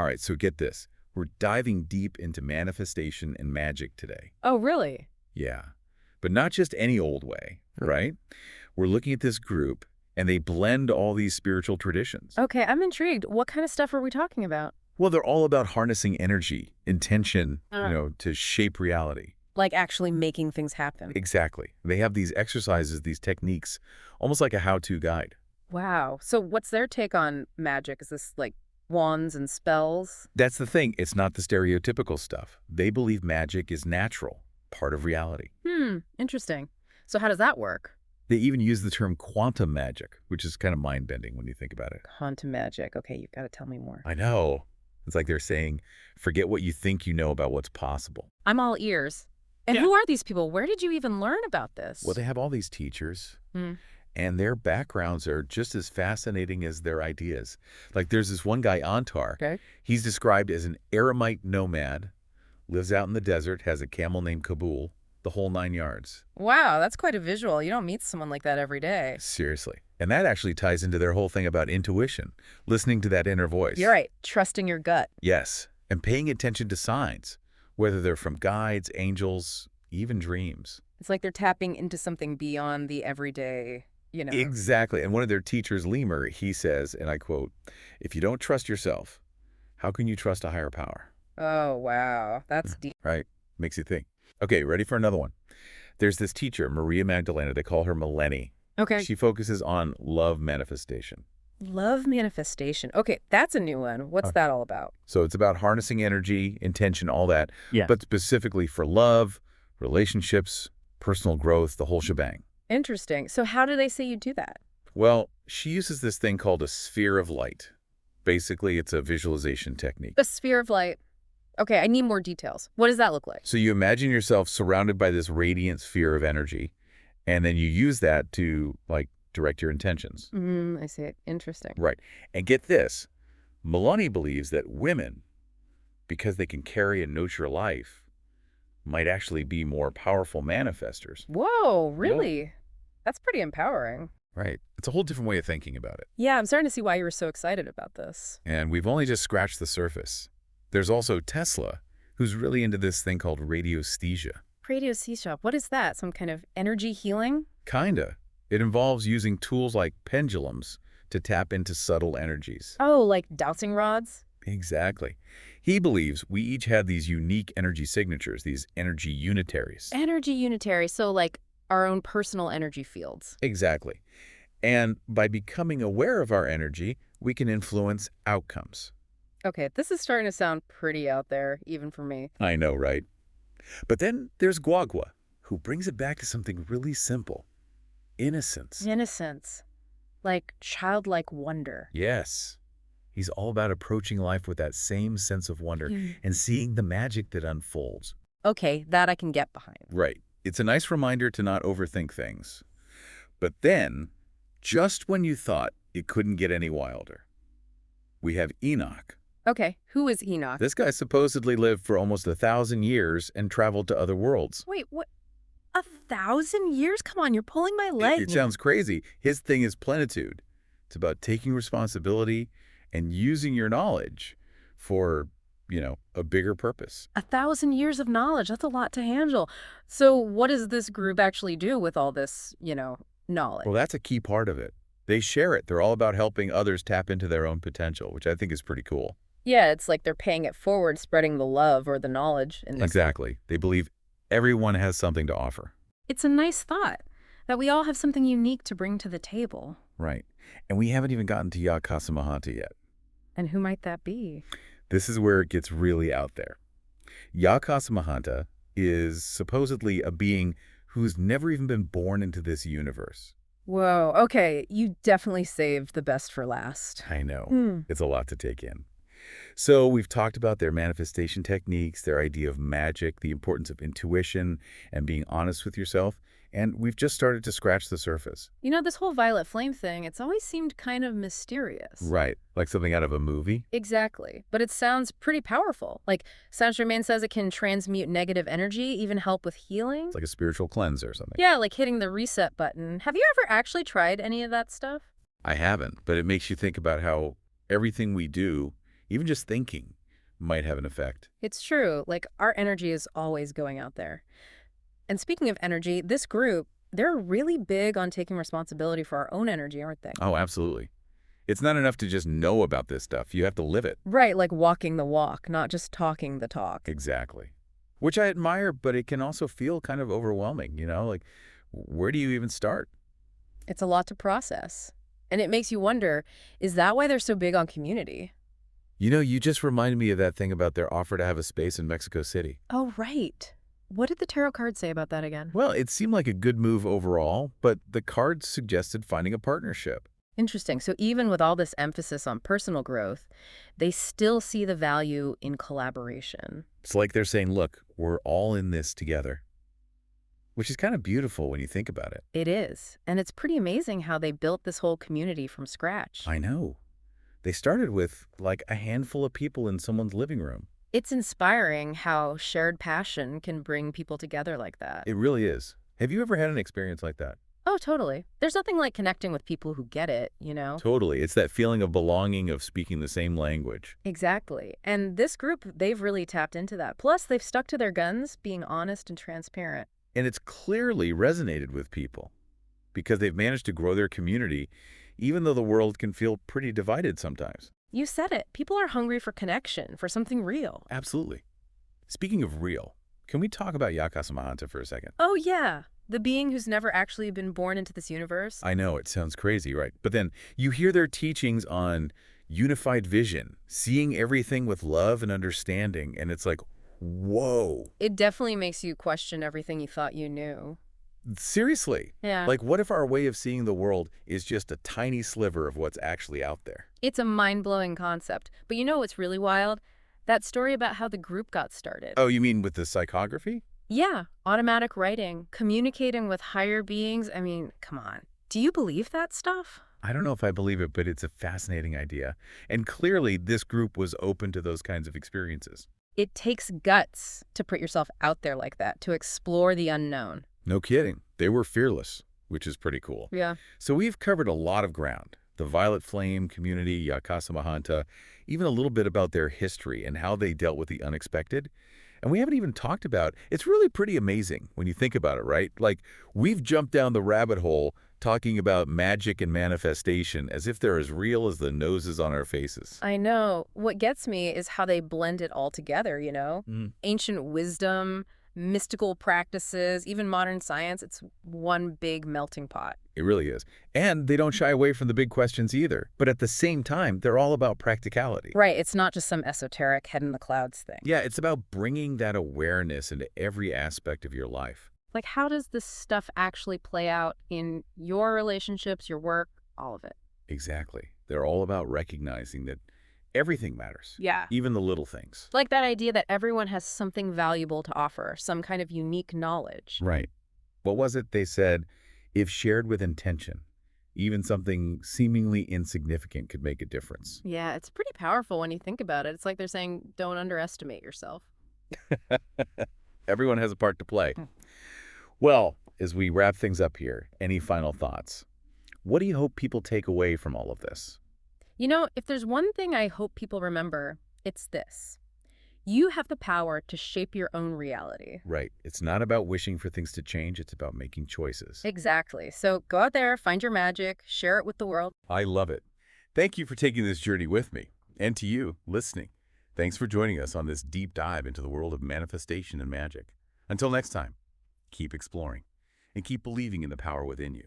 All right, so get this. We're diving deep into manifestation and magic today. Oh, really? Yeah, but not just any old way, right? We're looking at this group, and they blend all these spiritual traditions. Okay, I'm intrigued. What kind of stuff are we talking about? Well, they're all about harnessing energy, intention, Uh, to shape reality. Like actually making things happen. Exactly. They have these exercises, these techniques, almost like a how-to guide. Wow. So what's their take on magic? Is this like wands and spells? That's the thing. It's not the stereotypical stuff. They believe magic is natural, part of reality. Interesting. So how does that work? They even use the term quantum magic, which is kind of mind-bending when you think about it. Quantum magic. Okay, you've got to tell me more. I know. It's like they're saying, forget what you think you know about what's possible. I'm all ears. And who are these people? Where did you even learn about this? Well, they have all these teachers, Hmm. and their backgrounds are just as fascinating as their ideas. Like there's this one guy, Antar. Okay. He's described as an eremite nomad, lives out in the desert, has a camel named Kabul, the whole 9 yards. Wow, that's quite a visual. You don't meet someone like that every day. Seriously. And that actually ties into their whole thing about intuition, listening to that inner voice. You're right. Trusting your gut. Yes, and paying attention to signs, whether they're from guides, angels, even dreams. It's like they're tapping into something beyond the everyday, Exactly. And one of their teachers, Lemur, he says, and I quote, "If you don't trust yourself, how can you trust a higher power?" Oh, wow. That's deep. Right? Makes you think. Okay, ready for another one. There's this teacher, Maria Magdalena. They call her Mileni. Okay. She focuses on love manifestation. Love manifestation. Okay, that's a new one. What's that all about? So it's about harnessing energy, intention, all that, Yeah. but specifically for love, relationships, personal growth, the whole shebang. Interesting. So how do they say you do that? Well, she uses this thing called a sphere of light. Basically, it's a visualization technique. A sphere of light. Okay, I need more details. What does that look like? So you imagine yourself surrounded by this radiant sphere of energy, and then you use that to, like, direct your intentions. I see it. Interesting. Right. And get this, Milani believes that women, because they can carry and nurture life, might actually be more powerful manifestors. Whoa, really? That's pretty empowering. Right. It's a whole different way of thinking about it. Yeah, I'm starting to see why you were so excited about this. And we've only just scratched the surface. There's also Tesla, who's really into this thing called radiesthesia. Radiesthesia, what is that? Some kind of energy healing? Kinda. It involves using tools like pendulums to tap into subtle energies. Oh, like dowsing rods? Exactly. He believes we each have these unique energy signatures, these energy unitaries. Energy unitary, so like our own personal energy fields. Exactly. And by becoming aware of our energy, we can influence outcomes. Okay, this is starting to sound pretty out there, even for me. I know, right? But then there's Guagua, who brings it back to something really simple. Innocence. Innocence. Like childlike wonder. Yes. He's all about approaching life with that same sense of wonder and seeing the magic that unfolds. Okay, that I can get behind. Right. It's a nice reminder to not overthink things. But then, just when you thought it couldn't get any wilder, we have Enoch. Okay, who is Enoch? This guy supposedly lived for almost 1,000 years and traveled to other worlds. Wait, what? 1,000 years? Come on, you're pulling my leg. It sounds crazy. His thing is plenitude. It's about taking responsibility and using your knowledge for, a bigger purpose. 1,000 years of knowledge, that's a lot to handle. So what does this group actually do with all this, knowledge? Well, that's a key part of it. They share it. They're all about helping others tap into their own potential, which I think is pretty cool. Yeah, it's like they're paying it forward, spreading the love or the knowledge. Exactly. They believe everyone has something to offer. It's a nice thought that we all have something unique to bring to the table. Right. And we haven't even gotten to Yakasamahanta yet. And who might that be? This is where it gets really out there. Yakasamahanta is supposedly a being who's never even been born into this universe. Whoa, okay, you definitely saved the best for last. I know. It's a lot to take in. So we've talked about their manifestation techniques, their idea of magic, the importance of intuition, and being honest with yourself. And we've just started to scratch the surface. This whole violet flame thing, it's always seemed kind of mysterious. Right. Like something out of a movie? Exactly. But it sounds pretty powerful. Like Saint Germain says it can transmute negative energy, even help with healing. It's like a spiritual cleanse or something. Yeah, like hitting the reset button. Have you ever actually tried any of that stuff? I haven't, but it makes you think about how everything we do, Even just thinking might have an effect. It's true. Like, our energy is always going out there. And speaking of energy, this group, they're really big on taking responsibility for our own energy, aren't they? Oh, absolutely. It's not enough to just know about this stuff. You have to live it. Right, like walking the walk, not just talking the talk. Exactly. Which I admire, but it can also feel kind of overwhelming, Like, where do you even start? It's a lot to process. And it makes you wonder, is that why they're so big on community? You just reminded me of that thing about their offer to have a space in Mexico City. Oh, right. What did the tarot card say about that again? Well, it seemed like a good move overall, but the cards suggested finding a partnership. Interesting. So even with all this emphasis on personal growth, they still see the value in collaboration. It's like they're saying, look, we're all in this together, which is kind of beautiful when you think about it. It is. And it's pretty amazing how they built this whole community from scratch. I know. They started with like a handful of people in someone's living room. It's inspiring how shared passion can bring people together like that. It really is. Have you ever had an experience like that? Oh, totally. There's nothing like connecting with people who get it, you know? Totally. It's that feeling of belonging, of speaking the same language. Exactly. And this group, they've really tapped into that. Plus, they've stuck to their guns, being honest and transparent. And it's clearly resonated with people because they've managed to grow their community, even though the world can feel pretty divided sometimes. You said it. People are hungry for connection, for something real. Absolutely. Speaking of real, can we talk about Yakasamahanta for a second? Oh, yeah. The being who's never actually been born into this universe. I know, it sounds crazy, right? But then you hear their teachings on unified vision, seeing everything with love and understanding, and it's like, whoa. It definitely makes you question everything you thought you knew. Seriously. Yeah. Like, what if our way of seeing the world is just a tiny sliver of what's actually out there? It's a mind-blowing concept. But you know what's really wild? That story about how the group got started. Oh, you mean with the psychography? Yeah, automatic writing, communicating with higher beings. I mean, come on. Do you believe that stuff? I don't know if I believe it, but it's a fascinating idea. And clearly, this group was open to those kinds of experiences. It takes guts to put yourself out there like that, to explore the unknown. No kidding. They were fearless, which is pretty cool. Yeah. So we've covered a lot of ground. The Violet Flame community, Yakasamahanta, even a little bit about their history and how they dealt with the unexpected. And we haven't even talked about, it's really pretty amazing when you think about it, right? Like, we've jumped down the rabbit hole talking about magic and manifestation as if they're as real as the noses on our faces. I know. What gets me is how they blend it all together, you know? Ancient wisdom, mystical practices, even modern science. It's one big melting pot. It really is. And they don't shy away from the big questions either. But at the same time, they're all about practicality. Right. It's not just some esoteric head in the clouds thing. Yeah, it's about bringing that awareness into every aspect of your life. Like, how does this stuff actually play out in your relationships, your work, all of it? Exactly. They're all about recognizing that everything matters. Yeah. Even the little things. Like that idea that everyone has something valuable to offer, some kind of unique knowledge. Right. What was it they said? If shared with intention, even something seemingly insignificant could make a difference. Yeah, it's pretty powerful when you think about it. It's like they're saying, don't underestimate yourself. Everyone has a part to play. Well, as we wrap things up here, any final thoughts? What do you hope people take away from all of this? You know, if there's one thing I hope people remember, it's this. You have the power to shape your own reality. Right. It's not about wishing for things to change. It's about making choices. Exactly. So go out there, find your magic, share it with the world. I love it. Thank you for taking this journey with me. And to you, listening. Thanks for joining us on this deep dive into the world of manifestation and magic. Until next time, keep exploring and keep believing in the power within you.